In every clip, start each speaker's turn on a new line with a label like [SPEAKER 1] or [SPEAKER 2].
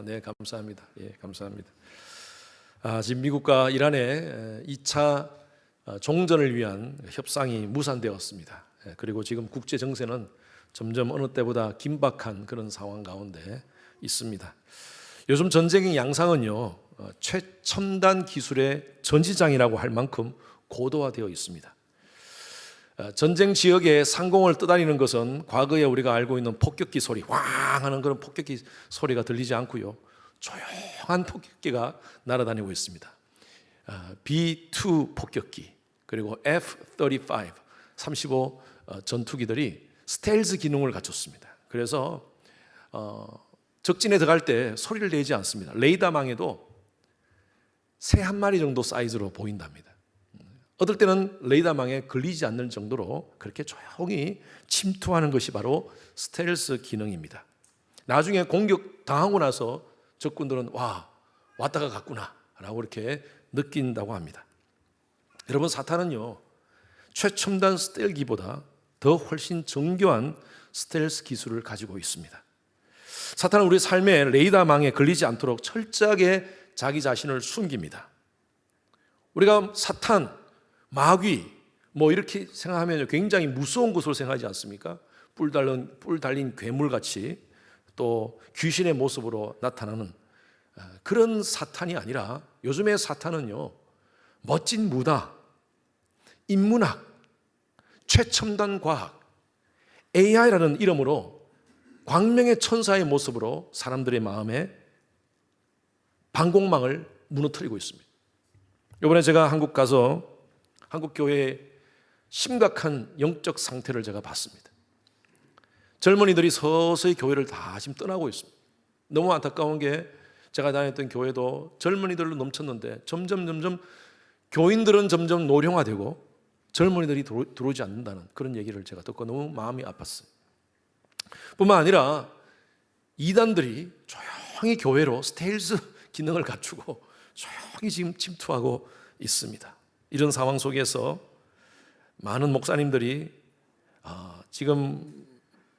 [SPEAKER 1] 네, 감사합니다. 예, 감사합니다. 지금 미국과 이란의 2차 종전을 위한 협상이 무산되었습니다. 그리고 지금 국제 정세는 점점 어느 때보다 긴박한 그런 상황 가운데 있습니다. 요즘 전쟁의 양상은요, 최첨단 기술의 전지장이라고 할 만큼 고도화되어 있습니다. 전쟁 지역에 상공을 떠다니는 것은 과거에 우리가 알고 있는 폭격기 소리, 왕 하는 그런 폭격기 소리가 들리지 않고요, 조용한 폭격기가 날아다니고 있습니다. B-2 폭격기, 그리고 F-35, 35 전투기들이 스텔스 기능을 갖췄습니다. 그래서 적진에 들어갈 때 소리를 내지 않습니다. 레이더망에도 새 한 마리 정도 사이즈로 보인답니다. 어떨 때는 레이더망에 걸리지 않는 정도로 그렇게 조용히 침투하는 것이 바로 스텔스 기능입니다. 나중에 공격 당하고 나서 적군들은 왔다가 갔구나 라고 이렇게 느낀다고 합니다. 여러분, 사탄은요, 최첨단 스텔기보다 더 훨씬 정교한 스텔스 기술을 가지고 있습니다. 사탄은 우리 삶의 레이더망에 걸리지 않도록 철저하게 자기 자신을 숨깁니다. 우리가 사탄, 마귀 이렇게 생각하면 굉장히 무서운 것으로 생각하지 않습니까? 뿔 달린 괴물같이 또 귀신의 모습으로 나타나는 그런 사탄이 아니라, 요즘의 사탄은요, 멋진 문화, 인문학, 최첨단 과학, AI라는 이름으로 광명의 천사의 모습으로 사람들의 마음에 방공망을 무너뜨리고 있습니다. 이번에 제가 한국 가서 한국 교회의 심각한 영적 상태를 제가 봤습니다. 젊은이들이 서서히 교회를 다 지금 떠나고 있습니다. 너무 안타까운 게, 제가 다녔던 교회도 젊은이들로 넘쳤는데 점점 교인들은 점점 노령화되고 젊은이들이 들어오지 않는다는 그런 얘기를 제가 듣고 너무 마음이 아팠어요. 뿐만 아니라 이단들이 조용히 교회로 스텔스 기능을 갖추고 조용히 지금 침투하고 있습니다. 이런 상황 속에서 많은 목사님들이 지금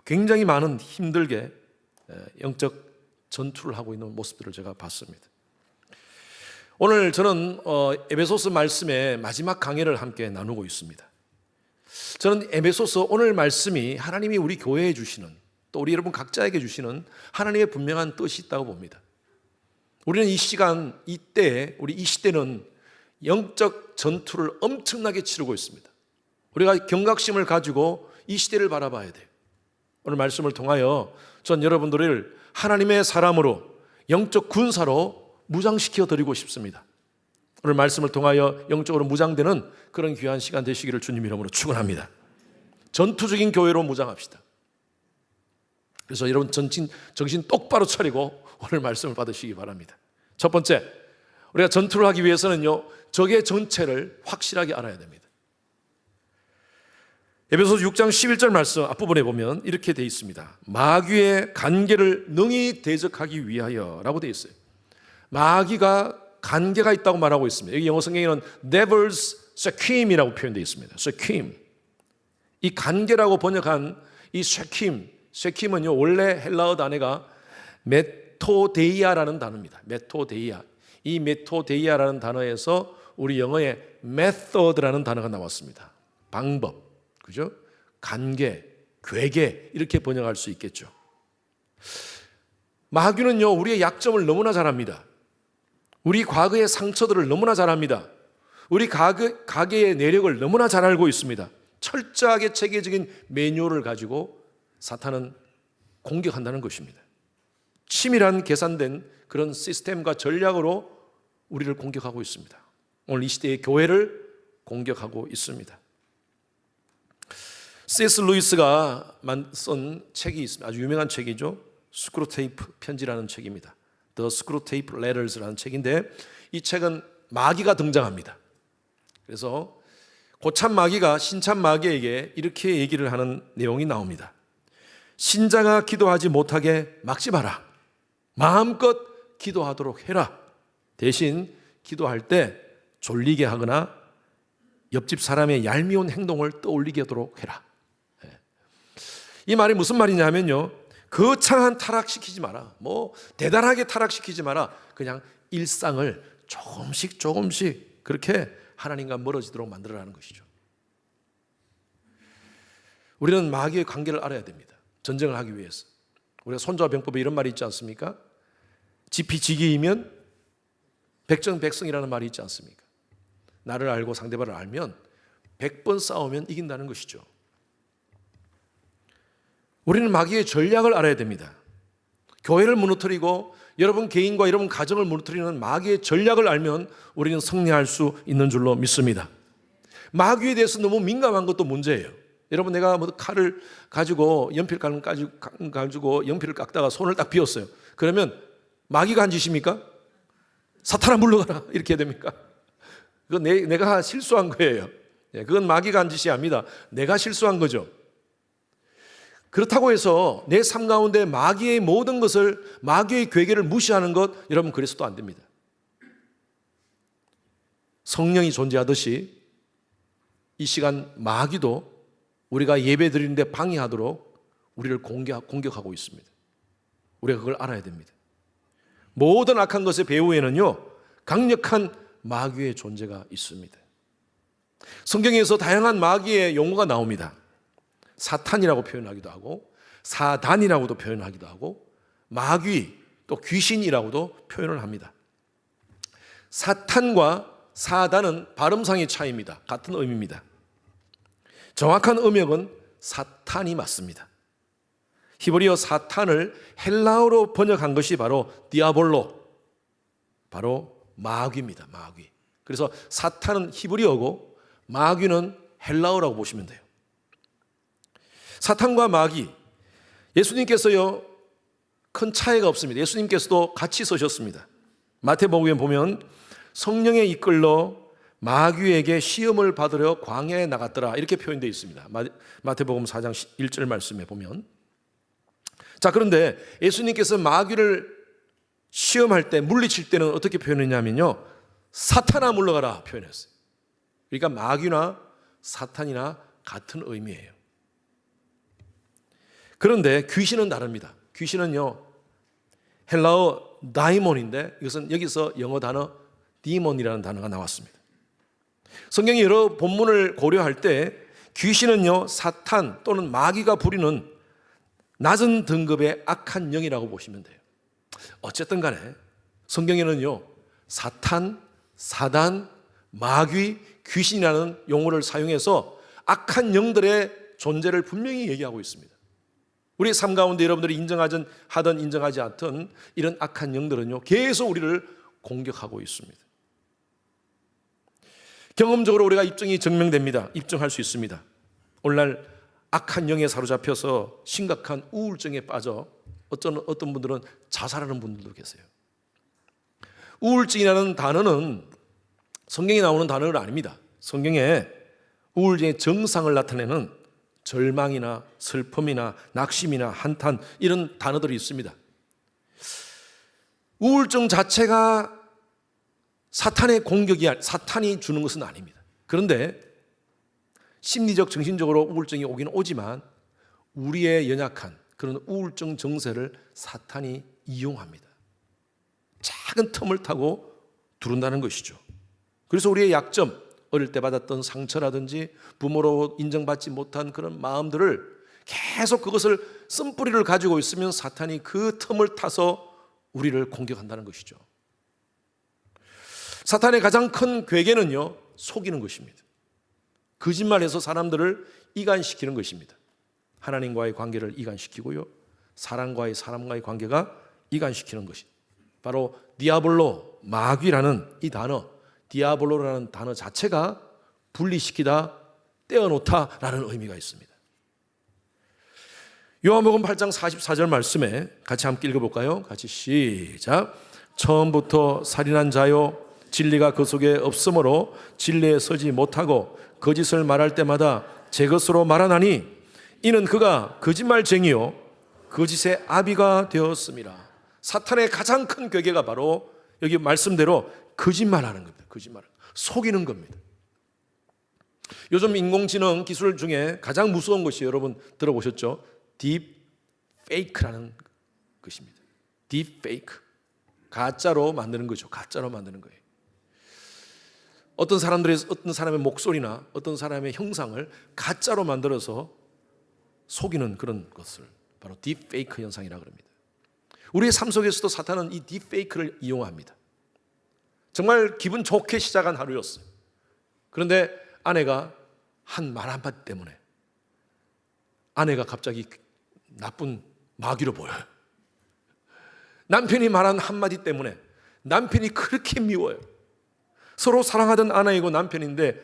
[SPEAKER 1] 굉장히 많은 힘들게 영적 전투를 하고 있는 모습들을 제가 봤습니다. 오늘 저는 에베소서 말씀의 마지막 강해를 함께 나누고 있습니다. 저는 에베소서 오늘 말씀이 하나님이 우리 교회에 주시는, 또 우리 여러분 각자에게 주시는 하나님의 분명한 뜻이 있다고 봅니다. 우리는 이 시간, 이때, 우리 이 시대는 영적 전투를 엄청나게 치르고 있습니다. 우리가 경각심을 가지고 이 시대를 바라봐야 돼요. 오늘 말씀을 통하여 전 여러분들을 하나님의 사람으로, 영적 군사로 무장시켜 드리고 싶습니다. 오늘 말씀을 통하여 영적으로 무장되는 그런 귀한 시간 되시기를 주님 이름으로 축원합니다. 전투적인 교회로 무장합시다. 그래서 여러분 정신 똑바로 차리고 오늘 말씀을 받으시기 바랍니다. 첫 번째, 우리가 전투를 하기 위해서는요, 적의 정체를 확실하게 알아야 됩니다. 에베소서 6장 11절 말씀 앞부분에 보면 이렇게 되어 있습니다. 마귀의 간계를 능히 대적하기 위하여 라고 되어 있어요. 마귀가 간계가 있다고 말하고 있습니다. 여기 영어 성경에는 Devil's Schem이라고 표현되어 있습니다. Scheme. 이 간계라고 번역한 이 쉐킴은요, 원래 헬라어 단어가 메토데이아라는 단어입니다. 메토데이아. 이 메토데이아라는 단어에서 우리 영어의 method라는 단어가 나왔습니다. 방법, 그죠? 간계, 괴계 이렇게 번역할 수 있겠죠. 마귀는요, 우리의 약점을 너무나 잘 압니다. 우리 과거의 상처들을 너무나 잘 압니다. 우리 가계의 내력을 너무나 잘 알고 있습니다. 철저하게 체계적인 매뉴얼을 가지고 사탄은 공격한다는 것입니다. 치밀한 계산된 그런 시스템과 전략으로 우리를 공격하고 있습니다. 오늘 이 시대의 교회를 공격하고 있습니다. C.S. 루이스가 쓴 책이 있습니다. 아주 유명한 책이죠. 스크루테이프 편지라는 책입니다. The Screwtape Letters라는 책인데, 이 책은 마귀가 등장합니다. 그래서 고참 마귀가 신참 마귀에게 이렇게 얘기를 하는 내용이 나옵니다. 신자가 기도하지 못하게 막지 마라. 마음껏 기도하도록 해라. 대신 기도할 때 졸리게 하거나 옆집 사람의 얄미운 행동을 떠올리게 하도록 해라. 이 말이 무슨 말이냐 하면요, 거창한 타락시키지 마라. 뭐 대단하게 타락시키지 마라. 그냥 일상을 조금씩 조금씩 그렇게 하나님과 멀어지도록 만들어라는 것이죠. 우리는 마귀의 관계를 알아야 됩니다. 전쟁을 하기 위해서. 우리가 손자와 병법에 이런 말이 있지 않습니까? 지피지기이면 백정백승이라는 말이 있지 않습니까? 나를 알고 상대방을 알면 100번 싸우면 이긴다는 것이죠. 우리는 마귀의 전략을 알아야 됩니다. 교회를 무너뜨리고 여러분 개인과 여러분 가정을 무너뜨리는 마귀의 전략을 알면 우리는 승리할 수 있는 줄로 믿습니다. 마귀에 대해서 너무 민감한 것도 문제예요. 여러분, 내가 뭐 칼을 가지고 연필 가지고 연필을 깎다가 손을 딱 비웠어요. 그러면 마귀가 한 짓입니까? 사탄아 물러가라 이렇게 해야 됩니까? 그건 내가 실수한 거예요. 그건 마귀가 한 짓이 아닙니다. 내가 실수한 거죠. 그렇다고 해서 내 삶 가운데 마귀의 모든 것을, 마귀의 괴계를 무시하는 것, 여러분 그래서도 안 됩니다. 성령이 존재하듯이 이 시간 마귀도 우리가 예배 드리는데 방해하도록 우리를 공격하고 있습니다. 우리가 그걸 알아야 됩니다. 모든 악한 것의 배후에는요, 강력한 마귀의 존재가 있습니다. 성경에서 다양한 마귀의 용어가 나옵니다. 사탄이라고 표현하기도 하고 사단이라고도 표현하기도 하고 마귀 또 귀신이라고도 표현을 합니다. 사탄과 사단은 발음상의 차이입니다. 같은 의미입니다. 정확한 음역은 사탄이 맞습니다. 히브리어 사탄을 헬라어로 번역한 것이 바로 디아볼로, 바로 마귀입니다. 마귀. 그래서 사탄은 히브리어고 마귀는 헬라어라고 보시면 돼요. 사탄과 마귀, 예수님께서요 큰 차이가 없습니다. 예수님께서도 같이 서셨습니다. 마태복음에 보면 성령에 이끌러 마귀에게 시험을 받으려 광야에 나갔더라 이렇게 표현되어 있습니다. 마태복음 4장 1절 말씀에 보면, 자, 그런데 예수님께서 마귀를 시험할 때, 물리칠 때는 어떻게 표현했냐면요, 사탄아 물러가라 표현했어요. 그러니까 마귀나 사탄이나 같은 의미예요. 그런데 귀신은 다릅니다. 귀신은요 헬라어 다이몬인데 이것은 여기서 영어 단어 디몬이라는 단어가 나왔습니다. 성경이 여러 본문을 고려할 때 귀신은요 사탄 또는 마귀가 부리는 낮은 등급의 악한 영이라고 보시면 돼요. 어쨌든 간에 성경에는요 사탄, 사단, 마귀, 귀신이라는 용어를 사용해서 악한 영들의 존재를 분명히 얘기하고 있습니다. 우리 삶 가운데 여러분들이 인정하든 인정하지 않든 이런 악한 영들은요 계속 우리를 공격하고 있습니다. 경험적으로 우리가 입증이 증명됩니다. 입증할 수 있습니다. 오늘날 악한 영에 사로잡혀서 심각한 우울증에 빠져 어떤 분들은 자살하는 분들도 계세요. 우울증이라는 단어는 성경에 나오는 단어는 아닙니다. 성경에 우울증의 증상을 나타내는 절망이나 슬픔이나 낙심이나 한탄 이런 단어들이 있습니다. 우울증 자체가 사탄의 공격이, 사탄이 주는 것은 아닙니다. 그런데 심리적, 정신적으로 우울증이 오긴 오지만 우리의 연약한 그런 우울증 증세를 사탄이 이용합니다. 작은 틈을 타고 두른다는 것이죠. 그래서 우리의 약점, 어릴 때 받았던 상처라든지 부모로 인정받지 못한 그런 마음들을 계속 그것을 쓴뿌리를 가지고 있으면 사탄이 그 틈을 타서 우리를 공격한다는 것이죠. 사탄의 가장 큰 괴계는요 속이는 것입니다. 거짓말해서 사람들을 이간시키는 것입니다. 하나님과의 관계를 이간시키고요, 사람과의 관계가 이간시키는 것이 바로 디아볼로, 마귀라는 이 단어, 디아볼로라는 단어 자체가 분리시키다, 떼어놓다라는 의미가 있습니다. 요한복음 8장 44절 말씀에 같이 함께 읽어볼까요? 같이 시작. 처음부터 살인한 자요 진리가 그 속에 없으므로 진리에 서지 못하고 거짓을 말할 때마다 제 것으로 말하나니 이는 그가 거짓말쟁이요 거짓의 아비가 되었습니다. 사탄의 가장 큰 괴계가 바로 여기 말씀대로 거짓말하는 겁니다. 거짓말, 속이는 겁니다. 요즘 인공지능 기술 중에 가장 무서운 것이 여러분 들어보셨죠? 딥 딥페이크라는 것입니다. 딥페이크. 가짜로 만드는 거죠. 가짜로 만드는 거예요. 어떤 사람의 목소리나 어떤 사람의 형상을 가짜로 만들어서 속이는 그런 것을 바로 딥페이크 현상이라고 합니다. 우리의 삶 속에서도 사탄은 이 딥페이크를 이용합니다. 정말 기분 좋게 시작한 하루였어요. 그런데 아내가 한 말 한마디 때문에 아내가 갑자기 나쁜 마귀로 보여요. 남편이 말한 한마디 때문에 남편이 그렇게 미워요. 서로 사랑하던 아내이고 남편인데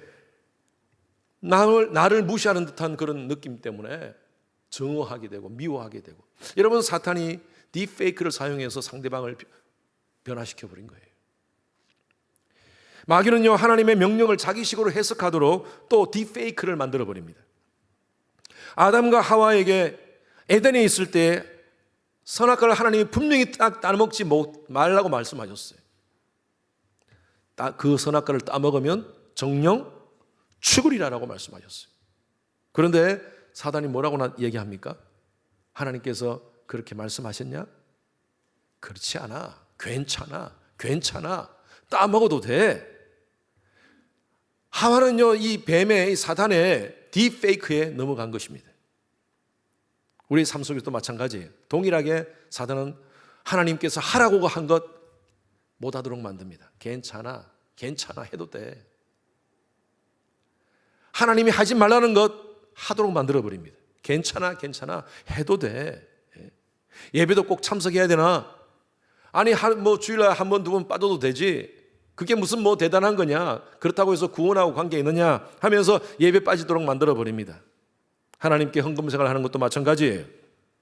[SPEAKER 1] 나를 무시하는 듯한 그런 느낌 때문에 증오하게 되고 미워하게 되고. 여러분, 사탄이 딥페이크를 사용해서 상대방을 변화시켜버린 거예요. 마귀는요, 하나님의 명령을 자기식으로 해석하도록 또 딥페이크를 만들어버립니다. 아담과 하와에게 에덴에 있을 때 선악과를 하나님이 분명히 딱 따먹지 말라고 말씀하셨어요. 그 선악과를 따먹으면 정령 죽으리라고 말씀하셨어요. 그런데 사단이 뭐라고 얘기합니까? 하나님께서 그렇게 말씀하셨냐? 그렇지 않아. 괜찮아. 따먹어도 돼. 하와는요, 이 뱀의, 이 사단의 딥페이크에 넘어간 것입니다. 우리 삶 속에서도 마찬가지예요. 동일하게 사단은 하나님께서 하라고 한 것 못하도록 만듭니다. 괜찮아 해도 돼. 하나님이 하지 말라는 것 하도록 만들어버립니다. 괜찮아 해도 돼. 예배도 꼭 참석해야 되나? 아니 주일날 한 번 두 번 빠져도 되지. 그게 무슨 대단한 거냐? 그렇다고 해서 구원하고 관계 있느냐? 하면서 예배 빠지도록 만들어버립니다. 하나님께 헌금생활 하는 것도 마찬가지예요.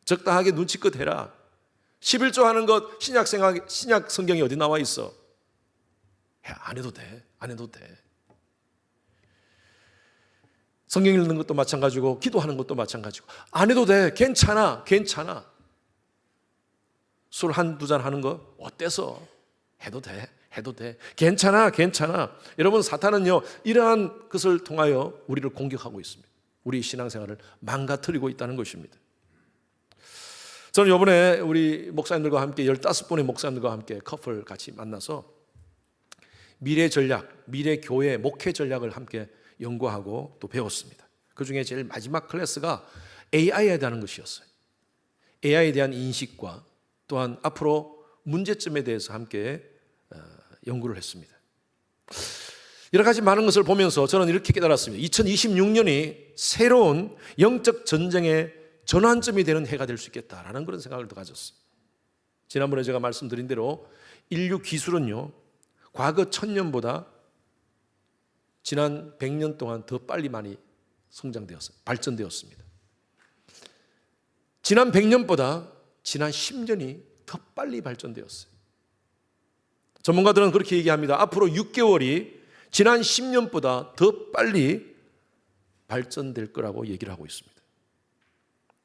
[SPEAKER 1] 적당하게 눈치껏 해라. 11조 하는 것 신약 성경이 어디 나와 있어? 안 해도 돼. 성경 읽는 것도 마찬가지고 기도하는 것도 마찬가지고 안 해도 돼. 괜찮아. 술 한두 잔 하는 거 어때서? 해도 돼. 괜찮아. 여러분, 사탄은요, 이러한 것을 통하여 우리를 공격하고 있습니다. 우리 신앙생활을 망가뜨리고 있다는 것입니다. 저는 이번에 우리 목사님들과 함께 15분의 목사님들과 함께 커플 같이 만나서 미래 전략, 미래 교회 목회 전략을 함께 연구하고 또 배웠습니다. 그 중에 제일 마지막 클래스가 AI에 대한 것이었어요. AI에 대한 인식과 또한 앞으로 문제점에 대해서 함께 연구를 했습니다. 여러 가지 많은 것을 보면서 저는 이렇게 깨달았습니다. 2026년이 새로운 영적 전쟁의 전환점이 되는 해가 될 수 있겠다라는 그런 생각을 더 가졌어요. 지난번에 제가 말씀드린 대로 인류 기술은요, 과거 1000년보다 지난 100년 동안 더 빨리 많이 발전되었습니다. 지난 100년보다 지난 10년이 더 빨리 발전되었어요. 전문가들은 그렇게 얘기합니다. 앞으로 6개월이 지난 10년보다 더 빨리 발전될 거라고 얘기를 하고 있습니다.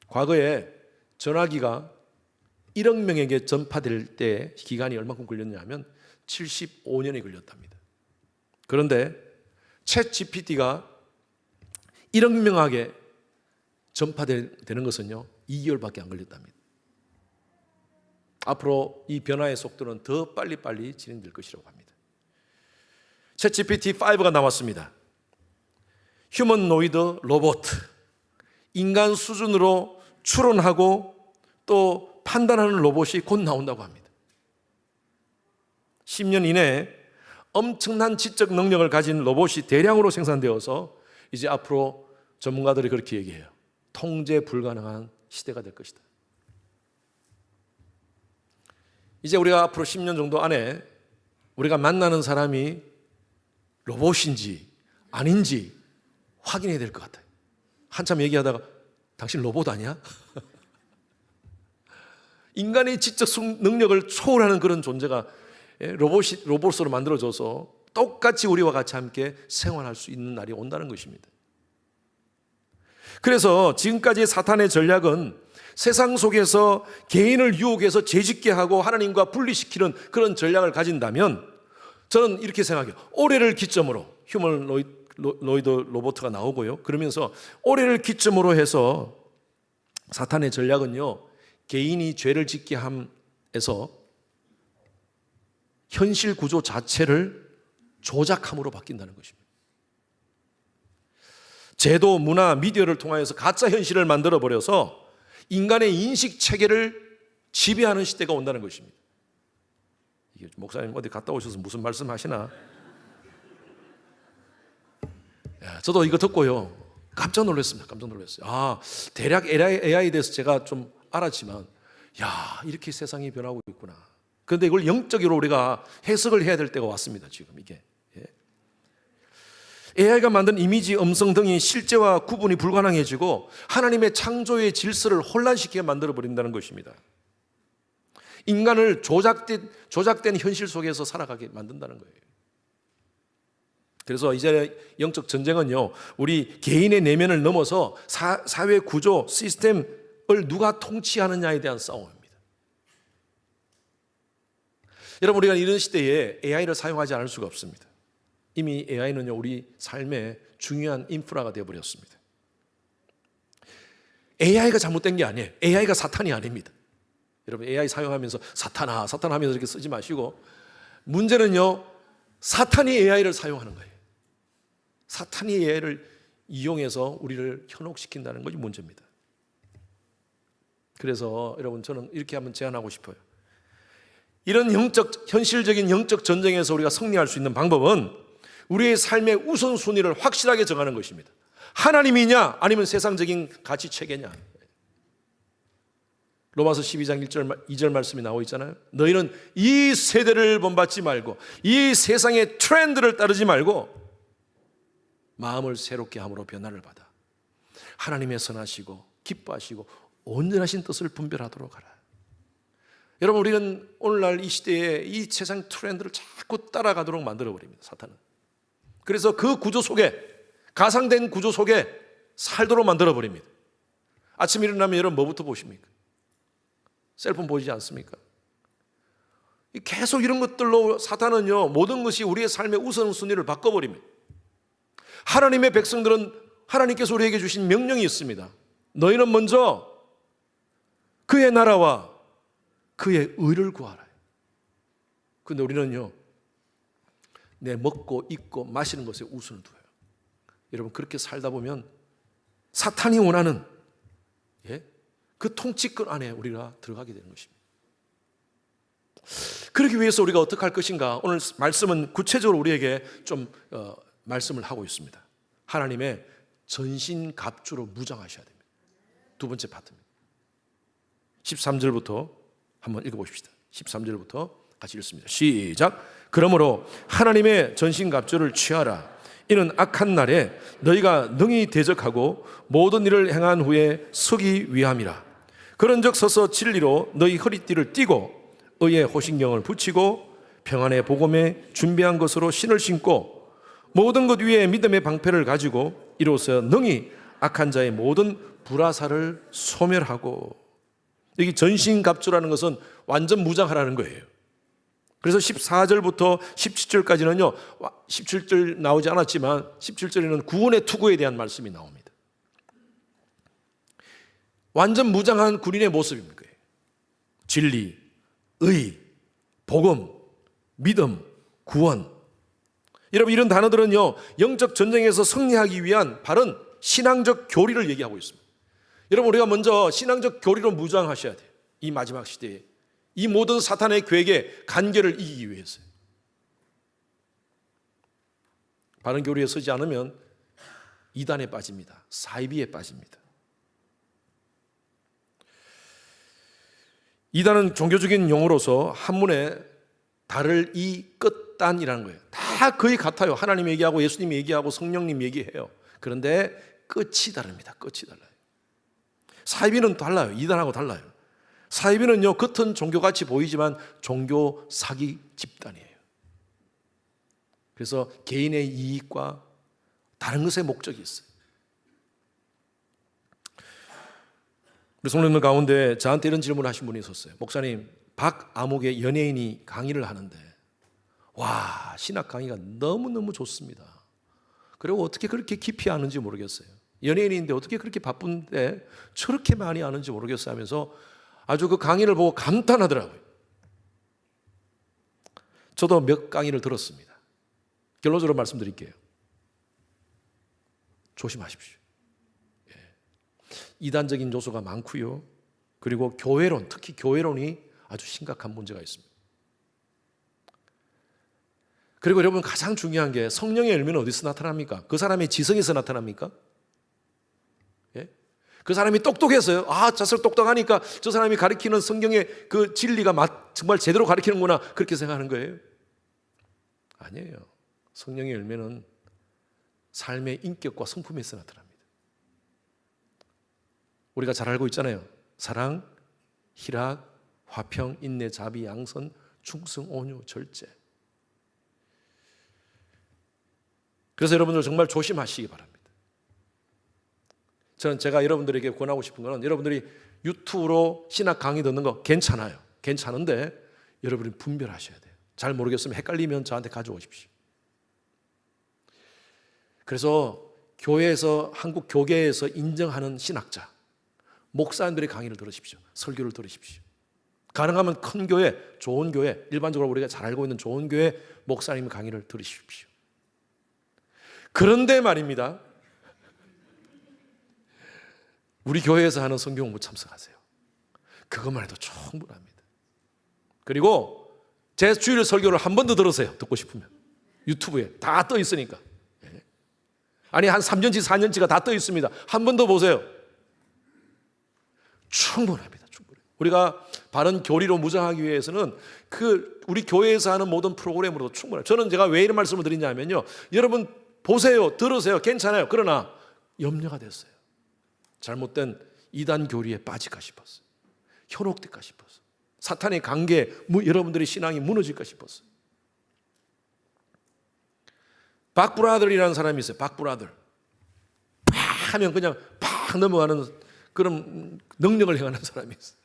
[SPEAKER 1] 과거에 전화기가 1억 명에게 전파될 때 기간이 얼마큼 걸렸냐면 75년이 걸렸답니다. 그런데 챗 GPT가 1억 명에게 전파되는 것은요 2개월밖에 안 걸렸답니다. 앞으로 이 변화의 속도는 더 빨리 진행될 것이라고 합니다. 챗 GPT-5가 나왔습니다. 휴머노이드 로봇, 인간 수준으로 추론하고 또 판단하는 로봇이 곧 나온다고 합니다. 10년 이내에 엄청난 지적 능력을 가진 로봇이 대량으로 생산되어서 이제 앞으로 전문가들이 그렇게 얘기해요. 통제 불가능한 시대가 될 것이다. 이제 우리가 앞으로 10년 정도 안에 우리가 만나는 사람이 로봇인지 아닌지 확인해야 될 것 같아요. 한참 얘기하다가 당신 로봇 아니야? 인간의 지적 능력을 초월하는 그런 존재가 로봇으로 만들어져서 똑같이 우리와 같이 함께 생활할 수 있는 날이 온다는 것입니다. 그래서 지금까지 사탄의 전략은 세상 속에서 개인을 유혹해서 죄짓게 하고 하나님과 분리시키는 그런 전략을 가진다면 저는 이렇게 생각해요. 올해를 기점으로 휴머노이드 로봇가 나오고요. 그러면서 올해를 기점으로 해서 사탄의 전략은요, 개인이 죄를 짓게 함에서 현실 구조 자체를 조작함으로 바뀐다는 것입니다. 제도, 문화, 미디어를 통하여서 가짜 현실을 만들어 버려서 인간의 인식 체계를 지배하는 시대가 온다는 것입니다. 이게 목사님 어디 갔다 오셔서 무슨 말씀 하시나? 저도 이거 듣고요, 깜짝 놀랐습니다. 깜짝 놀랐어요. 대략 AI에 대해서 제가 좀 알았지만, 이렇게 세상이 변하고 있구나. 그런데 이걸 영적으로 우리가 해석을 해야 될 때가 왔습니다. 지금 이게 AI가 만든 이미지, 음성 등이 실제와 구분이 불가능해지고 하나님의 창조의 질서를 혼란시키게 만들어버린다는 것입니다. 인간을 조작된 현실 속에서 살아가게 만든다는 거예요. 그래서 이제 영적 전쟁은요, 우리 개인의 내면을 넘어서 사회 구조, 시스템을 누가 통치하느냐에 대한 싸움입니다. 여러분, 우리가 이런 시대에 AI를 사용하지 않을 수가 없습니다. 이미 AI는요, 우리 삶의 중요한 인프라가 되어버렸습니다. AI가 잘못된 게 아니에요. AI가 사탄이 아닙니다. 여러분, AI 사용하면서 사탄아 하면서 이렇게 쓰지 마시고, 문제는요, 사탄이 AI를 사용하는 거예요. 사탄이 AI를 이용해서 우리를 현혹시킨다는 것이 문제입니다. 그래서 여러분, 저는 이렇게 한번 제안하고 싶어요. 이런 현실적인 영적 전쟁에서 우리가 승리할 수 있는 방법은 우리의 삶의 우선순위를 확실하게 정하는 것입니다. 하나님이냐 아니면 세상적인 가치 체계냐. 로마서 12장 2절 말씀이 나오고 있잖아요. 너희는 이 세대를 본받지 말고 이 세상의 트렌드를 따르지 말고 마음을 새롭게 함으로 변화를 받아 하나님의 선하시고 기뻐하시고 온전하신 뜻을 분별하도록 하라. 여러분, 우리는 오늘날 이 시대에 이 세상 트렌드를 자꾸 따라가도록 만들어버립니다, 사탄은. 그래서 그 구조 속에, 가상된 구조 속에 살도록 만들어버립니다. 아침에 일어나면 여러분 뭐부터 보십니까? 셀폰 보이지 않습니까? 계속 이런 것들로 사탄은요, 모든 것이 우리의 삶의 우선순위를 바꿔버립니다. 하나님의 백성들은 하나님께서 우리에게 주신 명령이 있습니다. 너희는 먼저 그의 나라와 그의 의를 구하라. 그런데 우리는요, 내 먹고 입고 마시는 것에 우선을 두어요. 여러분, 그렇게 살다 보면 사탄이 원하는 그 통치권 안에 우리가 들어가게 되는 것입니다. 그러기 위해서 우리가 어떻게 할 것인가? 오늘 말씀은 구체적으로 우리에게 좀 말씀을 하고 있습니다. 하나님의 전신갑주로 무장하셔야 됩니다. 두 번째 파트입니다. 13절부터 한번 읽어보십시다. 13절부터 같이 읽습니다. 시작. 그러므로 하나님의 전신갑주를 취하라. 이는 악한 날에 너희가 능히 대적하고 모든 일을 행한 후에 서기 위함이라. 그런즉 서서 진리로 너희 허리띠를 띠고 의의 호신경을 붙이고 평안의 복음에 준비한 것으로 신을 신고 모든 것 위에 믿음의 방패를 가지고 이로써 능히 악한 자의 모든 불화살을 소멸하고. 여기 전신갑주라는 것은 완전 무장하라는 거예요. 그래서 14절부터 17절까지는요, 17절 나오지 않았지만 17절에는 구원의 투구에 대한 말씀이 나옵니다. 완전 무장한 군인의 모습입니다. 진리, 의, 복음, 믿음, 구원. 여러분, 이런 단어들은요, 영적 전쟁에서 승리하기 위한 바른 신앙적 교리를 얘기하고 있습니다. 여러분, 우리가 먼저 신앙적 교리로 무장하셔야 돼요. 이 마지막 시대에 이 모든 사탄의 괴계, 간계를 이기기 위해서요. 바른 교리에 서지 않으면 이단에 빠집니다. 사이비에 빠집니다. 이단은 종교적인 용어로서 한문에 달을 이 끝단이라는 거예요. 다 거의 같아요. 하나님 얘기하고 예수님 얘기하고 성령님 얘기해요. 그런데 끝이 다릅니다. 끝이 달라요. 사이비는 달라요. 이단하고 달라요. 사이비는요, 겉은 종교같이 보이지만 종교 사기 집단이에요. 그래서 개인의 이익과 다른 것의 목적이 있어요. 우리 성도님들 가운데 저한테 이런 질문을 하신 분이 있었어요. 목사님, 박아목의 연예인이 강의를 하는데 와, 신학 강의가 너무너무 좋습니다. 그리고 어떻게 그렇게 깊이 아는지 모르겠어요. 연예인인데 어떻게 그렇게 바쁜데 저렇게 많이 아는지 모르겠어요 하면서 아주 그 강의를 보고 감탄하더라고요. 저도 몇 강의를 들었습니다. 결론적으로 말씀드릴게요. 조심하십시오. 이단적인 요소가 많고요. 그리고 교회론, 특히 교회론이 아주 심각한 문제가 있습니다. 그리고 여러분 가장 중요한 게 성령의 열매는 어디서 나타납니까? 그 사람의 지성에서 나타납니까? 예? 그 사람이 똑똑해서요. 저 사람 똑똑하니까 저 사람이 가르치는 성경의 그 진리가 정말 제대로 가르치는구나 그렇게 생각하는 거예요. 아니에요. 성령의 열매는 삶의 인격과 성품에서 나타납니다. 우리가 잘 알고 있잖아요. 사랑, 희락, 화평, 인내, 자비, 양선, 충성, 온유, 절제. 그래서 여러분들 정말 조심하시기 바랍니다. 저는 제가 여러분들에게 권하고 싶은 것은 여러분들이 유튜브로 신학 강의 듣는 거 괜찮아요. 괜찮은데 여러분이 분별하셔야 돼요. 잘 모르겠으면 헷갈리면 저한테 가져오십시오. 그래서 교회에서, 한국 교계에서 인정하는 신학자, 목사님들의 강의를 들으십시오. 설교를 들으십시오. 가능하면 큰 교회, 좋은 교회, 일반적으로 우리가 잘 알고 있는 좋은 교회 목사님 강의를 들으십시오. 그런데 말입니다, 우리 교회에서 하는 성경 공부 참석하세요. 그것만 해도 충분합니다. 그리고 제 주일 설교를 한 번 더 들으세요. 듣고 싶으면 유튜브에 다 떠 있으니까. 아니 한 3년치 4년치가 다 떠 있습니다. 한 번 더 보세요. 충분합니다. 충분해요. 우리가 바른 교리로 무장하기 위해서는 우리 교회에서 하는 모든 프로그램으로도 충분해요. 저는 제가 왜 이런 말씀을 드리냐면요, 여러분 보세요, 들으세요, 괜찮아요. 그러나 염려가 됐어요. 잘못된 이단 교리에 빠질까 싶었어요. 현혹될까 싶었어요. 사탄의 관계, 여러분들의 신앙이 무너질까 싶었어요. 박브라들이라는 사람이 있어요. 박브라들. 팍 하면 그냥 팍 넘어가는 그런 능력을 행하는 사람이 있어요.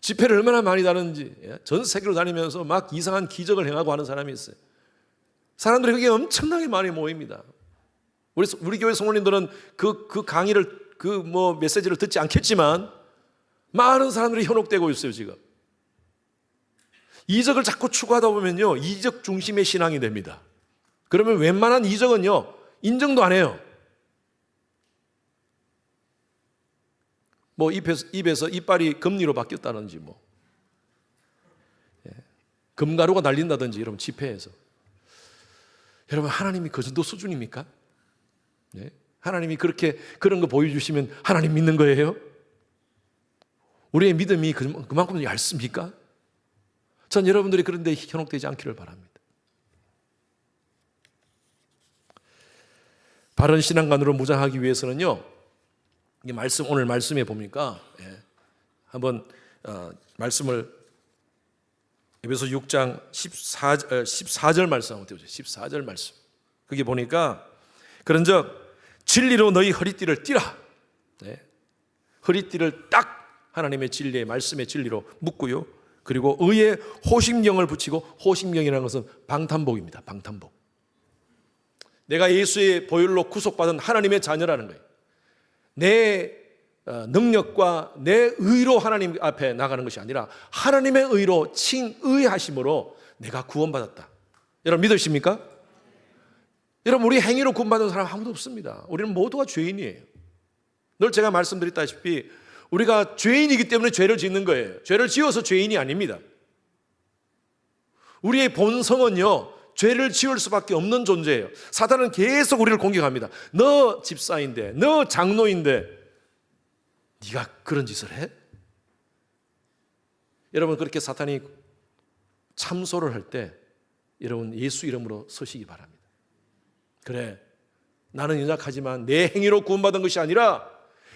[SPEAKER 1] 집회를 얼마나 많이 다니는지 전 세계로 다니면서 막 이상한 기적을 행하고 하는 사람이 있어요. 사람들이 그게 엄청나게 많이 모입니다. 우리 교회 성도님들은 그 강의를 메시지를 듣지 않겠지만 많은 사람들이 현혹되고 있어요. 지금 이적을 자꾸 추구하다 보면요, 이적 중심의 신앙이 됩니다. 그러면 웬만한 이적은요 인정도 안 해요. 입에서 이빨이 금리로 바뀌었다든지 금가루가 날린다든지, 여러분 집회에서. 여러분 하나님이 그 정도 수준입니까? 네? 하나님이 그런 거 보여주시면 하나님 믿는 거예요? 우리의 믿음이 그만큼 얇습니까? 전 여러분들이 그런 데 현혹되지 않기를 바랍니다. 바른 신앙관으로 무장하기 위해서는요, 오늘 말씀에 보니까 한번 말씀을 에베소 6장 14절 말씀 한번 띄워주세요. 14절 말씀. 거기 보니까 그런즉 진리로 너희 허리띠를 띠라. 허리띠를 딱 하나님의 진리의 말씀의 진리로 묶고요. 그리고 의의 호심경을 붙이고, 호심경이라는 것은 방탄복입니다. 방탄복. 내가 예수의 보혈로 구속받은 하나님의 자녀라는 거예요. 내 능력과 내 의로 하나님 앞에 나가는 것이 아니라 하나님의 의로 칭의하심으로 내가 구원받았다. 여러분 믿으십니까? 여러분 우리 행위로 구원받은 사람 아무도 없습니다. 우리는 모두가 죄인이에요. 늘 제가 말씀드렸다시피 우리가 죄인이기 때문에 죄를 짓는 거예요. 죄를 지어서 죄인이 아닙니다. 우리의 본성은요, 죄를 지을 수밖에 없는 존재예요. 사탄은 계속 우리를 공격합니다. 너 집사인데, 너 장로인데 네가 그런 짓을 해? 여러분 그렇게 사탄이 참소를 할 때 여러분 예수 이름으로 서시기 바랍니다. 그래, 나는 연약하지만 내 행위로 구원받은 것이 아니라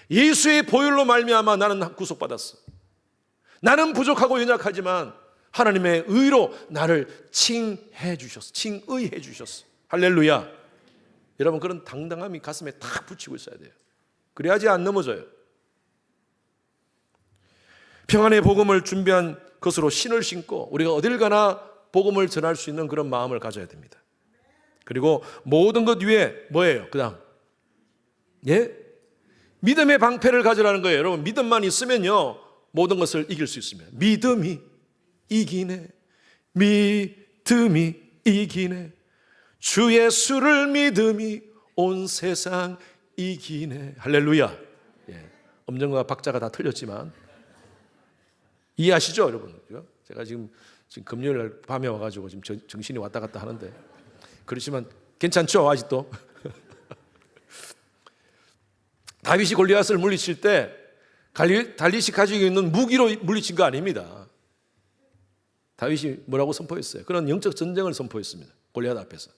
[SPEAKER 1] 예수의 보혈로 말미암아 나는 구속받았어. 나는 부족하고 연약하지만 하나님의 의로 나를 칭해 주셨어. 칭의해 주셨어. 할렐루야. 여러분 그런 당당함이 가슴에 탁 붙이고 있어야 돼요. 그래야지 안 넘어져요. 평안의 복음을 준비한 것으로 신을 신고 우리가 어딜 가나 복음을 전할 수 있는 그런 마음을 가져야 됩니다. 그리고 모든 것 위에 뭐예요? 그 다음 믿음의 방패를 가지라는 거예요. 여러분, 믿음만 있으면요 모든 것을 이길 수 있습니다. 믿음이 이기네. 믿음이 이기네. 주 예수를 믿음이 온 세상 이기네. 할렐루야. 예, 음정과 박자가 다 틀렸지만 이해하시죠, 여러분? 제가 지금 금요일 날 밤에 와가지고 지금 정신이 왔다 갔다 하는데 그렇지만 괜찮죠, 아직도? 다윗이 골리앗을 물리칠 때 다윗이 가지고 있는 무기로 물리친 거 아닙니다. 다윗이 뭐라고 선포했어요? 그런 영적 전쟁을 선포했습니다. 골리앗 앞에서.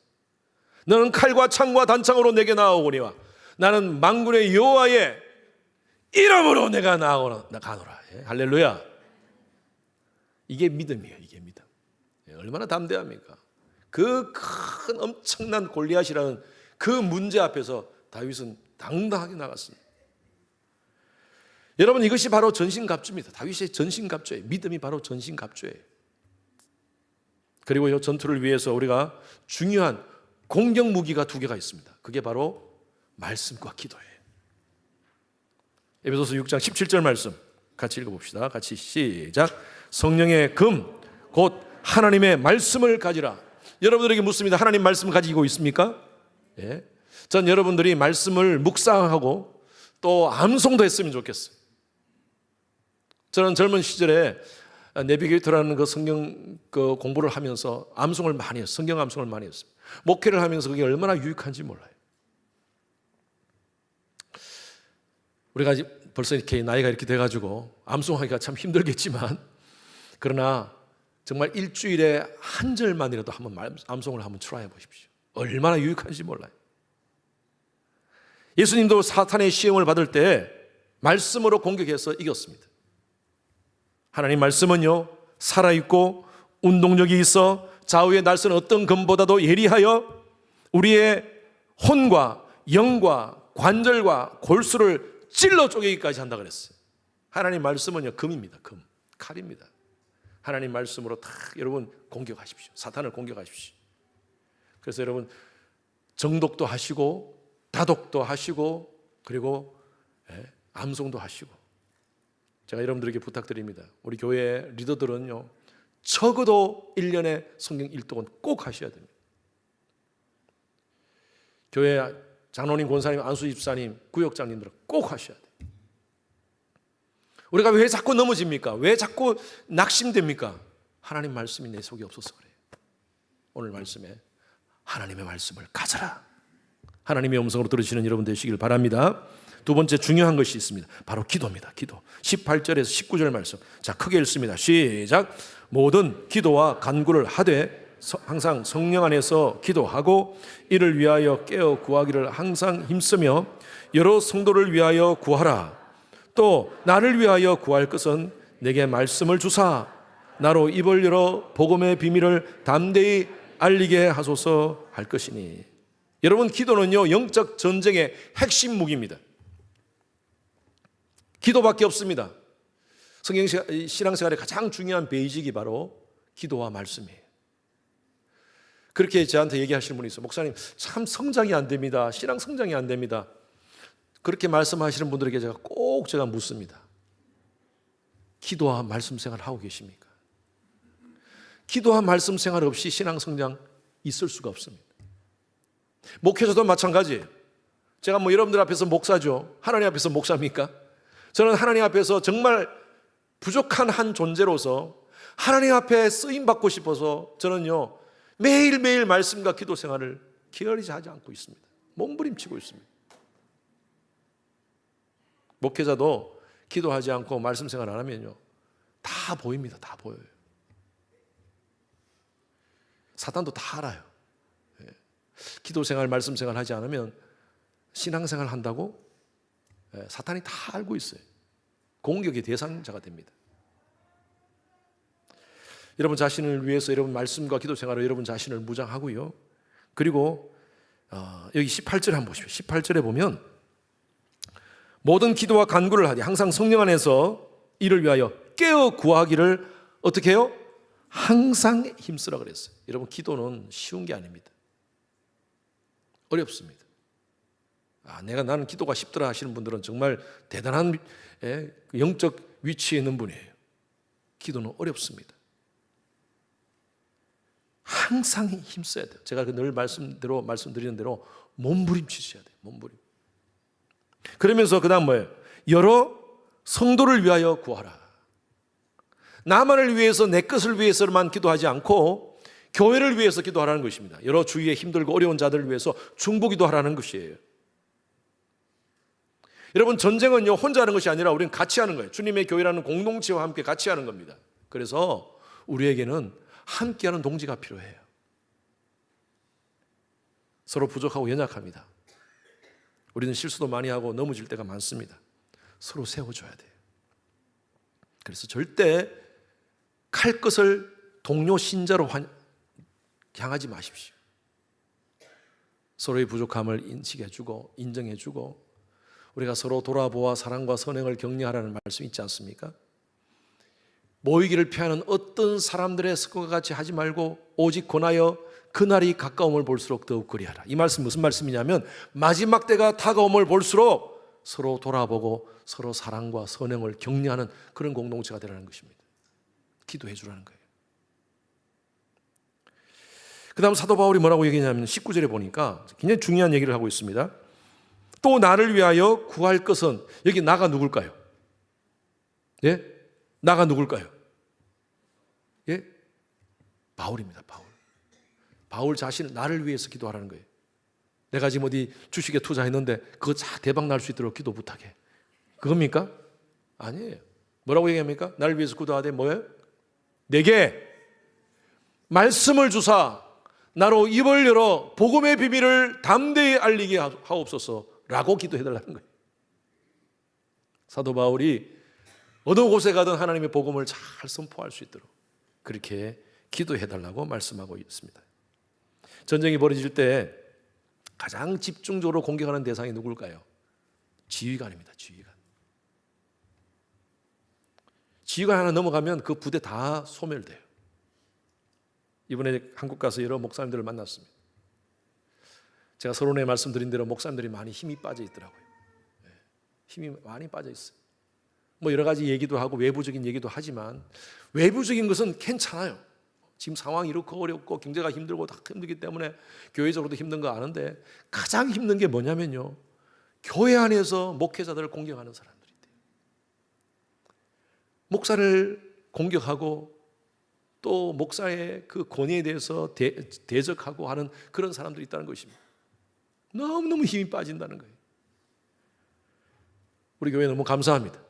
[SPEAKER 1] 너는 칼과 창과 단창으로 내게 나아오거니와 나는 만군의 여호와의 이름으로 내가 가노라. 예, 할렐루야. 이게 믿음이에요. 이게 믿음. 예, 얼마나 담대합니까? 그 큰 엄청난 골리앗이라는 그 문제 앞에서 다윗은 당당하게 나갔습니다. 여러분, 이것이 바로 전신갑주입니다. 다윗의 전신갑주예요. 믿음이 바로 전신갑주예요. 그리고 이 전투를 위해서 우리가 중요한 공격 무기가 두 개가 있습니다. 그게 바로 말씀과 기도예요. 에베소서 6장 17절 말씀 같이 읽어봅시다. 같이 시작. 성령의 금 곧 하나님의 말씀을 가지라. 여러분들에게 묻습니다. 하나님 말씀 가지고 있습니까? 예. 전 여러분들이 말씀을 묵상하고 또 암송도 했으면 좋겠어요. 저는 젊은 시절에 내비게이터라는 그 성경 그 공부를 하면서 암송을 많이 했어요. 성경 암송을 많이 했습니다. 목회를 하면서 그게 얼마나 유익한지 몰라요. 우리가 벌써 이렇게 나이가 이렇게 돼가지고 암송하기가 참 힘들겠지만 그러나 정말 일주일에 한 절만이라도 한번 암송을 한번 트라이 해보십시오. 얼마나 유익한지 몰라요. 예수님도 사탄의 시험을 받을 때 말씀으로 공격해서 이겼습니다. 하나님 말씀은요 살아있고 운동력이 있어 좌우의 날선 어떤 검보다도 예리하여 우리의 혼과 영과 관절과 골수를 찔러 쪼개기까지 한다 그랬어요. 하나님 말씀은요 금입니다. 금, 칼입니다. 하나님 말씀으로 다 여러분 공격하십시오. 사탄을 공격하십시오. 그래서 여러분 정독도 하시고 다독도 하시고 그리고 암송도 하시고 제가 여러분들에게 부탁드립니다. 우리 교회 리더들은요 적어도 1년에 성경 1독은 꼭 하셔야 됩니다. 교회 장로님, 권사님, 안수 집사님, 구역장님들은 꼭 하셔야 돼요. 우리가 왜 자꾸 넘어집니까? 왜 자꾸 낙심됩니까? 하나님 말씀이 내 속에 없어서 그래요. 오늘 말씀에 하나님의 말씀을 가져라. 하나님의 음성으로 들으시는 여러분 되시길 바랍니다. 두 번째 중요한 것이 있습니다. 바로 기도입니다. 기도. 18절에서 19절 말씀. 자, 크게 읽습니다. 시작. 모든 기도와 간구를 하되 항상 성령 안에서 기도하고 이를 위하여 깨어 구하기를 항상 힘쓰며 여러 성도를 위하여 구하라. 또 나를 위하여 구할 것은 내게 말씀을 주사 나로 입을 열어 복음의 비밀을 담대히 알리게 하소서 할 것이니. 여러분, 기도는요 영적 전쟁의 핵심 무기입니다. 기도밖에 없습니다. 성경 신앙생활의 가장 중요한 베이직이 바로 기도와 말씀이에요. 그렇게 저한테 얘기하시는 분이 있어요. 목사님 참 성장이 안 됩니다. 신앙 성장이 안 됩니다. 그렇게 말씀하시는 분들에게 제가 묻습니다. 기도와 말씀 생활 하고 계십니까? 기도와 말씀 생활 없이 신앙 성장 있을 수가 없습니다. 목회자도 마찬가지예요. 제가 여러분들 앞에서 목사죠. 하나님 앞에서 목사입니까? 저는 하나님 앞에서 정말 부족한 한 존재로서 하나님 앞에 쓰임 받고 싶어서 저는요 매일매일 말씀과 기도 생활을 게을리 하지 않고 있습니다. 몸부림치고 있습니다. 목회자도 기도하지 않고 말씀 생활 안 하면요 다 보입니다. 다 보여요. 사탄도 다 알아요. 기도 생활, 말씀 생활 하지 않으면 신앙 생활 한다고 사탄이 다 알고 있어요. 공격의 대상자가 됩니다. 여러분 자신을 위해서 여러분 말씀과 기도 생활을 여러분 자신을 무장하고요. 그리고 여기 18절에 한번 보십시오. 18절에 보면 모든 기도와 간구를 하되 항상 성령 안에서 이를 위하여 깨어 구하기를 어떻게 해요? 항상 힘쓰라 그랬어요. 여러분 기도는 쉬운 게 아닙니다. 어렵습니다. 나는 기도가 쉽더라 하시는 분들은 정말 대단한 영적 위치에 있는 분이에요. 기도는 어렵습니다. 항상 힘써야 돼요. 제가 늘 말씀드리는 대로 몸부림치셔야 돼요. 몸부림. 그러면서 그 다음 뭐예요? 여러 성도를 위하여 구하라. 나만을 위해서 내 것을 위해서만 기도하지 않고 교회를 위해서 기도하라는 것입니다. 여러 주위에 힘들고 어려운 자들을 위해서 중보기도하라는 것이에요. 여러분, 전쟁은요 혼자 하는 것이 아니라 우리는 같이 하는 거예요. 주님의 교회라는 공동체와 함께 같이 하는 겁니다. 그래서 우리에게는 함께하는 동지가 필요해요. 서로 부족하고 연약합니다. 우리는 실수도 많이 하고 넘어질 때가 많습니다. 서로 세워줘야 돼요. 그래서 절대 칼 것을 동료 신자로 향하지 마십시오. 서로의 부족함을 인식해주고 인정해주고 우리가 서로 돌아보아 사랑과 선행을 격려하라는 말씀이 있지 않습니까? 모이기를 피하는 어떤 사람들의 습관과 같이 하지 말고 오직 권하여 그날이 가까움을 볼수록 더욱 그리하라. 이 말씀 무슨 말씀이냐면 마지막 때가 다가옴을 볼수록 서로 돌아보고 서로 사랑과 선행을 격려하는 그런 공동체가 되라는 것입니다. 기도해 주라는 거예요. 그 다음 사도 바울이 뭐라고 얘기하냐면 19절에 보니까 굉장히 중요한 얘기를 하고 있습니다. 또 나를 위하여 구할 것은, 여기 나가 누굴까요? 예? 나가 누굴까요? 예? 바울입니다. 바울 자신은 나를 위해서 기도하라는 거예요. 내가 지금 어디 주식에 투자했는데 그거 다 대박 날 수 있도록 기도 부탁해. 그겁니까? 아니에요. 뭐라고 얘기합니까? 나를 위해서 기도하되 뭐예요? 내게 말씀을 주사 나로 입을 열어 복음의 비밀을 담대히 알리게 하옵소서라고 기도해달라는 거예요. 사도 바울이 어느 곳에 가든 하나님의 복음을 잘 선포할 수 있도록 그렇게 기도해달라고 말씀하고 있습니다. 전쟁이 벌어질 때 가장 집중적으로 공격하는 대상이 누굴까요? 지휘관입니다. 지휘관 하나 넘어가면 그 부대 다 소멸돼요. 이번에 한국 가서 여러 목사님들을 만났습니다. 제가 서론에 말씀드린 대로 목사님들이 많이 힘이 빠져 있더라고요. 힘이 많이 빠져 있어요. 뭐 여러 가지 얘기도 하고 외부적인 얘기도 하지만 외부적인 것은 괜찮아요. 지금 상황이 이렇게 어렵고 경제가 힘들고 다 힘들기 때문에 교회적으로도 힘든 거 아는데 가장 힘든 게 뭐냐면요, 교회 안에서 목회자들을 공격하는 사람들이 있대요. 목사를 공격하고 또 목사의 그 권위에 대해서 대적하고 하는 그런 사람들이 있다는 것입니다. 너무너무 힘이 빠진다는 거예요. 우리 교회 너무 감사합니다.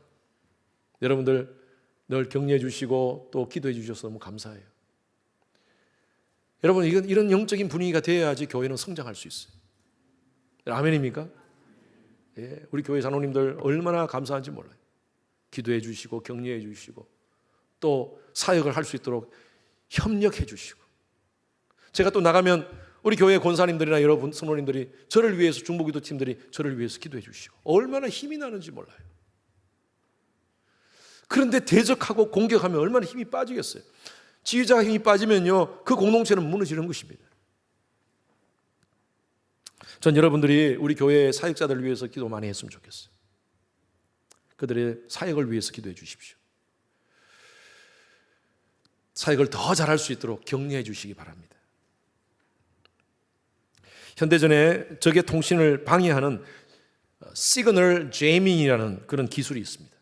[SPEAKER 1] 여러분들 늘 격려해 주시고 또 기도해 주셔서 너무 감사해요. 여러분, 이런 영적인 분위기가 되어야지 교회는 성장할 수 있어요. 아멘입니까? 예, 우리 교회 장로님들 얼마나 감사한지 몰라요. 기도해 주시고 격려해 주시고 또 사역을 할 수 있도록 협력해 주시고, 제가 또 나가면 우리 교회 권사님들이나 여러분 성도님들이 저를 위해서, 중보기도 팀들이 저를 위해서 기도해 주시고 얼마나 힘이 나는지 몰라요. 그런데 대적하고 공격하면 얼마나 힘이 빠지겠어요. 지휘자가 힘이 빠지면요, 그 공동체는 무너지는 것입니다. 전 여러분들이 우리 교회 사역자들을 위해서 기도 많이 했으면 좋겠어요. 그들의 사역을 위해서 기도해 주십시오. 사역을 더 잘할 수 있도록 격려해 주시기 바랍니다. 현대전에 적의 통신을 방해하는 시그널 제이밍이라는 그런 기술이 있습니다.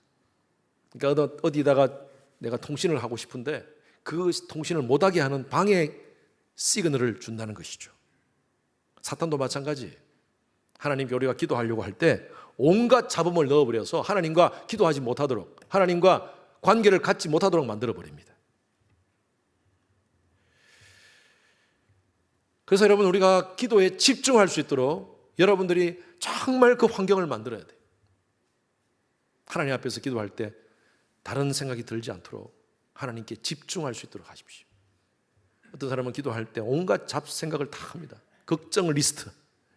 [SPEAKER 1] 그러니까 어디다가 내가 통신을 하고 싶은데 그 통신을 못하게 하는 방해 시그널을 준다는 것이죠. 사탄도 마찬가지예요. 하나님께 우리가 기도하려고 할 때 온갖 잡음을 넣어버려서 하나님과 기도하지 못하도록, 하나님과 관계를 갖지 못하도록 만들어버립니다. 그래서 여러분, 우리가 기도에 집중할 수 있도록 여러분들이 정말 그 환경을 만들어야 돼요. 하나님 앞에서 기도할 때 다른 생각이 들지 않도록 하나님께 집중할 수 있도록 하십시오. 어떤 사람은 기도할 때 온갖 잡생각을 다 합니다. 걱정 리스트.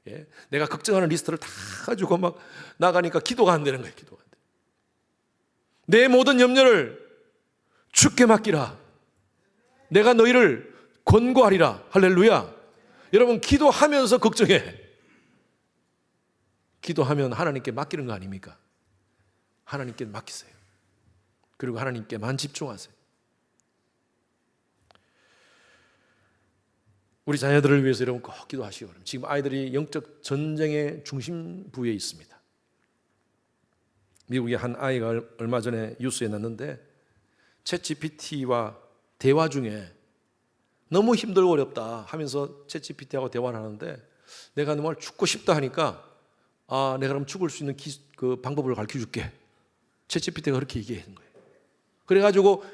[SPEAKER 1] 예? 내가 걱정하는 리스트를 다 가지고 막 나가니까 기도가 안 되는 거예요. 기도가 안 돼요. 내 모든 염려를 주께 맡기라. 내가 너희를 권고하리라. 할렐루야. 여러분, 기도하면서 걱정해. 기도하면 하나님께 맡기는 거 아닙니까? 하나님께 맡기세요. 그리고 하나님께만 집중하세요. 우리 자녀들을 위해서 여러분 꼭 기도하시기 바랍니다. 지금 아이들이 영적 전쟁의 중심부에 있습니다. 미국의 한 아이가 얼마 전에 뉴스에 났는데 챗GPT와 대화 중에 너무 힘들고 어렵다 하면서 챗GPT하고 대화를 하는데 내가 정말 죽고 싶다 하니까 내가 그럼 죽을 수 있는 그 방법을 가르쳐 줄게. 챗GPT가 그렇게 얘기하는 거예요. 그래가지고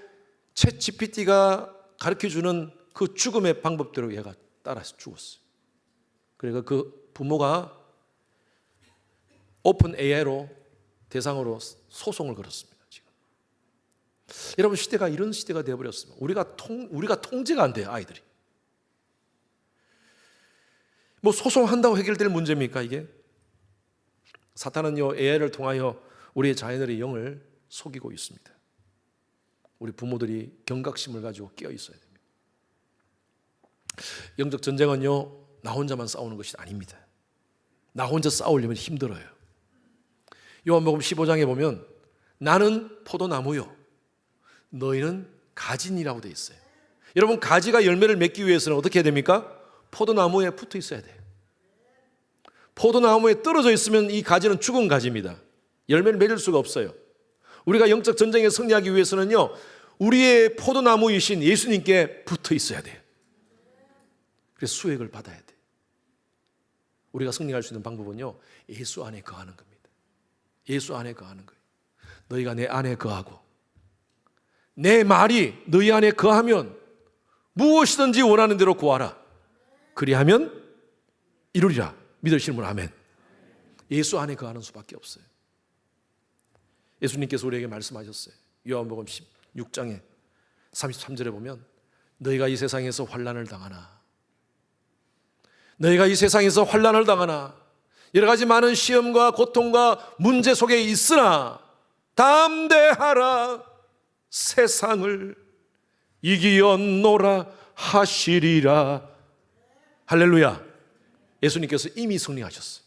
[SPEAKER 1] 챗GPT가 가르쳐 주는 그 죽음의 방법대로 얘가 따라서 죽었어요. 그러니까 그 부모가 오픈 AI로 대상으로 소송을 걸었습니다. 지금 여러분 시대가 이런 시대가 되어버렸습니다. 우리가 통제가 안 돼요. 아이들이 뭐 소송한다고 해결될 문제입니까 이게? 사탄은요 AI를 통하여 우리의 자녀들의 영을 속이고 있습니다. 우리 부모들이 경각심을 가지고 깨어 있어야 됩니다. 영적 전쟁은요 나 혼자만 싸우는 것이 아닙니다. 나 혼자 싸우려면 힘들어요. 요한복음 15장에 보면 나는 포도나무요 너희는 가지니라고 되어 있어요. 여러분 가지가 열매를 맺기 위해서는 어떻게 해야 됩니까? 포도나무에 붙어 있어야 돼요. 포도나무에 떨어져 있으면 이 가지는 죽은 가지입니다. 열매를 맺을 수가 없어요. 우리가 영적 전쟁에 승리하기 위해서는요 우리의 포도나무이신 예수님께 붙어 있어야 돼요. 그래서 수액을 받아야 돼요. 우리가 승리할 수 있는 방법은요 예수 안에 거하는 겁니다. 예수 안에 거하는 거예요. 너희가 내 안에 거하고 내 말이 너희 안에 거하면 무엇이든지 원하는 대로 구하라. 그리하면 이루리라. 믿으시는 분 아멘. 예수 안에 거하는 수밖에 없어요. 예수님께서 우리에게 말씀하셨어요. 요한복음 16장에 33절에 보면 너희가 이 세상에서 환난을 당하나 너희가 이 세상에서 환난을 당하나 여러 가지 많은 시험과 고통과 문제 속에 있으나 담대하라 세상을 이기었노라 하시리라. 할렐루야. 예수님께서 이미 승리하셨어요.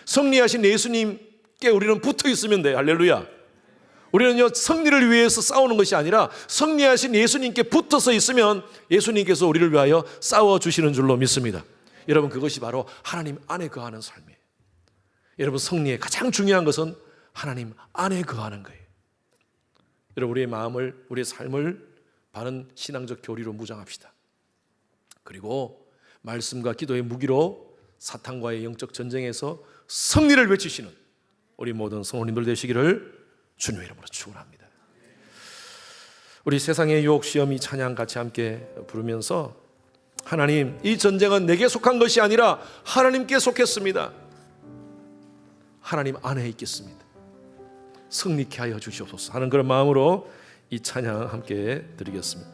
[SPEAKER 1] 승리하신 예수님께 우리는 붙어 있으면 돼요. 할렐루야. 우리는요 승리를 위해서 싸우는 것이 아니라 승리하신 예수님께 붙어서 있으면 예수님께서 우리를 위하여 싸워주시는 줄로 믿습니다. 여러분 그것이 바로 하나님 안에 거하는 삶이에요. 여러분 승리의 가장 중요한 것은 하나님 안에 거하는 거예요. 여러분 우리의 마음을 우리의 삶을 바른 신앙적 교리로 무장합시다. 그리고 말씀과 기도의 무기로 사탄과의 영적 전쟁에서 승리를 외치시는 우리 모든 성도님들 되시기를 주님의 이름으로 축원합니다. 우리 세상의 유혹 시험이 찬양 같이 함께 부르면서 하나님 이 전쟁은 내게 속한 것이 아니라 하나님께 속했습니다. 하나님 안에 있겠습니다. 승리케 하여 주시옵소서 하는 그런 마음으로 이 찬양 함께 드리겠습니다.